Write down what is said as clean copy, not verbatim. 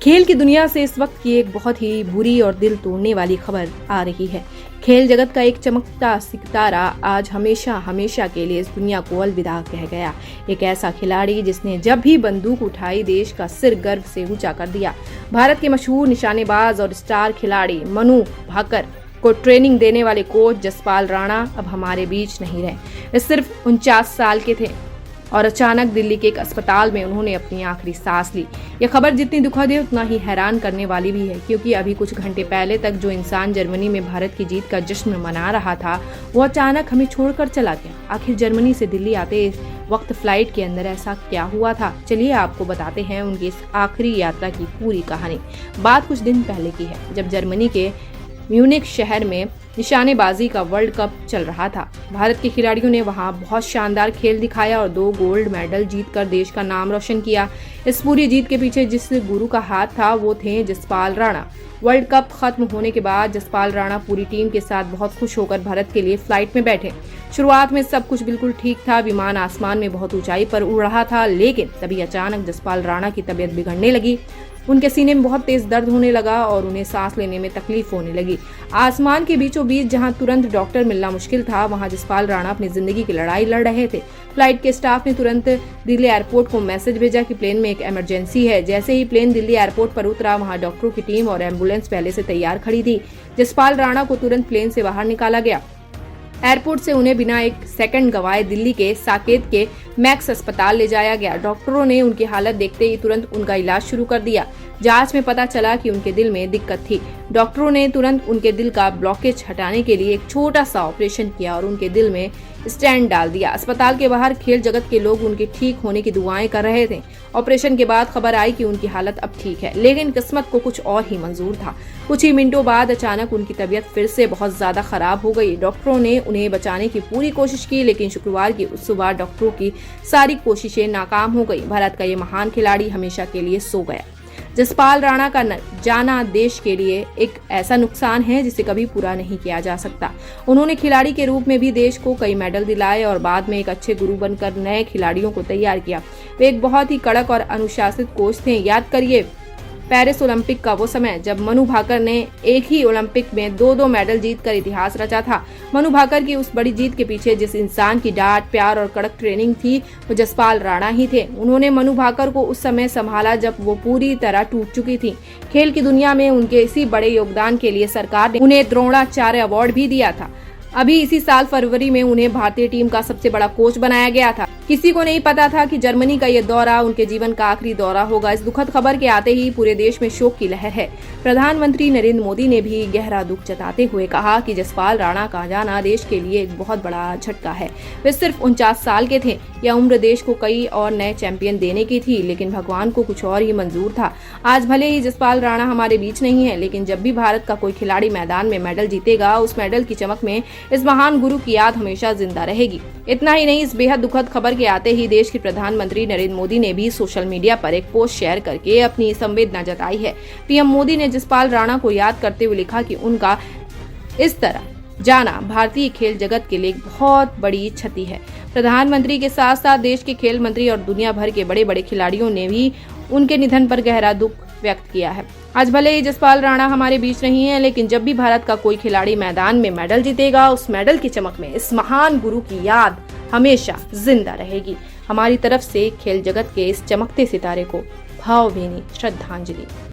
खेल की दुनिया से इस वक्त की एक बहुत ही बुरी और दिल तोड़ने वाली खबर आ रही है। खेल जगत का एक चमकता सितारा आज हमेशा के लिए इस दुनिया को अलविदा कह गया। एक ऐसा खिलाड़ी जिसने जब भी बंदूक उठाई देश का सिर गर्व से ऊंचा कर दिया। भारत के मशहूर निशानेबाज और स्टार खिलाड़ी मनु भाकर को ट्रेनिंग देने वाले कोच जसपाल राणा अब हमारे बीच नहीं रहे। वे सिर्फ 49 साल के थे और अचानक दिल्ली के एक अस्पताल में उन्होंने अपनी आखिरी सांस ली। यह खबर जितनी दुखद है उतना ही हैरान करने वाली भी है, क्योंकि अभी कुछ घंटे पहले तक जो इंसान जर्मनी में भारत की जीत का जश्न मना रहा था वो अचानक हमें छोड़कर चला गया। आखिर जर्मनी से दिल्ली आते वक्त फ्लाइट के अंदर ऐसा क्या हुआ था, चलिए आपको बताते हैं उनकी इस आखिरी यात्रा की पूरी कहानी। बात कुछ दिन पहले की है, जब जर्मनी के म्यूनिख शहर में निशानेबाजी का वर्ल्ड कप चल रहा था। भारत के खिलाड़ियों ने वहां बहुत शानदार खेल दिखाया और 2 गोल्ड मेडल जीतकर देश का नाम रोशन किया। इस पूरी जीत के पीछे जिस गुरु का हाथ था वो थे जसपाल राणा। वर्ल्ड कप खत्म होने के बाद जसपाल राणा पूरी टीम के साथ बहुत खुश होकर भारत के लिए फ्लाइट में बैठे। शुरुआत में सब कुछ बिल्कुल ठीक था, विमान आसमान में बहुत ऊंचाई पर उड़ रहा था, लेकिन तभी अचानक जसपाल राणा की तबीयत बिगड़ने लगी। उनके सीने में बहुत तेज दर्द होने लगा और उन्हें सांस लेने में तकलीफ होने लगी। आसमान के बीचों बीच जहां तुरंत डॉक्टर मिलना मुश्किल था, वहां जसपाल राणा अपनी जिंदगी की लड़ाई लड़ रहे थे। फ्लाइट के स्टाफ ने तुरंत दिल्ली एयरपोर्ट को मैसेज भेजा कि प्लेन में एक इमरजेंसी है। जैसे ही प्लेन दिल्ली एयरपोर्ट पर उतरा, वहां डॉक्टरों की टीम और एम्बुलेंस पहले से तैयार खड़ी थी। जसपाल राणा को तुरंत प्लेन से बाहर निकाला गया। एयरपोर्ट से उन्हें बिना एक सेकंड गवाए दिल्ली के साकेत के मैक्स अस्पताल ले जाया गया। डॉक्टरों ने उनकी हालत देखते ही तुरंत उनका इलाज शुरू कर दिया। जांच में पता चला कि उनके दिल में दिक्कत थी। डॉक्टरों ने तुरंत उनके दिल का ब्लॉकेज हटाने के लिए एक छोटा सा ऑपरेशन किया और उनके दिल में स्टेंट डाल दिया। अस्पताल के बाहर खेल जगत के लोग उनके ठीक होने की दुआएं कर रहे थे। ऑपरेशन के बाद खबर आई कि उनकी हालत अब ठीक है, लेकिन किस्मत को कुछ और ही मंजूर था। कुछ ही मिनटों बाद अचानक उनकी तबीयत फिर से बहुत ज्यादा खराब हो गई। डॉक्टरों ने उन्हें बचाने की पूरी कोशिश की, लेकिन शुक्रवार की सुबह डॉक्टरों की सारी कोशिशें नाकाम हो गई। भारत का ये महान खिलाड़ी हमेशा के लिए सो गया। जसपाल राणा का जाना देश के लिए एक ऐसा नुकसान है जिसे कभी पूरा नहीं किया जा सकता। उन्होंने खिलाड़ी के रूप में भी देश को कई मेडल दिलाए और बाद में एक अच्छे गुरु बनकर नए खिलाड़ियों को तैयार किया। वे एक बहुत ही कड़क और अनुशासित कोच थे। याद करिए पेरिस ओलंपिक का वो समय जब मनु भाकर ने एक ही ओलंपिक में 2 मेडल जीतकर इतिहास रचा था। मनु भाकर की उस बड़ी जीत के पीछे जिस इंसान की डांट, प्यार और कड़क ट्रेनिंग थी वो जसपाल राणा ही थे। उन्होंने मनु भाकर को उस समय संभाला जब वो पूरी तरह टूट चुकी थी। खेल की दुनिया में उनके इसी बड़े योगदान के लिए सरकार ने उन्हें द्रोणाचार्य अवार्ड भी दिया था। अभी इसी साल फरवरी में उन्हें भारतीय टीम का सबसे बड़ा कोच बनाया गया था। किसी को नहीं पता था कि जर्मनी का ये दौरा उनके जीवन का आखिरी दौरा होगा। इस दुखद खबर के आते ही पूरे देश में शोक की लहर है। प्रधानमंत्री नरेंद्र मोदी ने भी गहरा दुख जताते हुए कहा कि जसपाल राणा का जाना देश के लिए एक बहुत बड़ा झटका है। वे सिर्फ 49 साल के थे। यह उम्र देश को कई और नए चैंपियन देने की थी, लेकिन भगवान को कुछ और ही मंजूर था। आज भले ही जसपाल राणा हमारे बीच नहीं है, लेकिन जब भी भारत का कोई खिलाड़ी मैदान में मेडल जीतेगा, उस मेडल की चमक में इस महान गुरु की याद हमेशा जिंदा रहेगी। इतना ही नहीं, इस बेहद दुखद खबर के आते ही देश के प्रधानमंत्री नरेंद्र मोदी ने भी सोशल मीडिया पर एक पोस्ट शेयर करके अपनी संवेदना जताई है। पीएम मोदी ने जसपाल राणा को याद करते हुए लिखा कि उनका इस तरह जाना भारतीय खेल जगत के लिए एक बहुत बड़ी क्षति है। प्रधानमंत्री के साथ साथ देश के खेल मंत्री और दुनिया भर के बड़े बड़े खिलाड़ियों ने भी उनके निधन पर गहरा दुख व्यक्त किया है। आज भले ही जसपाल राणा हमारे बीच नहीं है, लेकिन जब भी भारत का कोई खिलाड़ी मैदान में मेडल जीतेगा, उस मेडल की चमक में इस महान गुरु की याद हमेशा जिंदा रहेगी। हमारी तरफ से खेल जगत के इस चमकते सितारे को भावभीनी श्रद्धांजलि।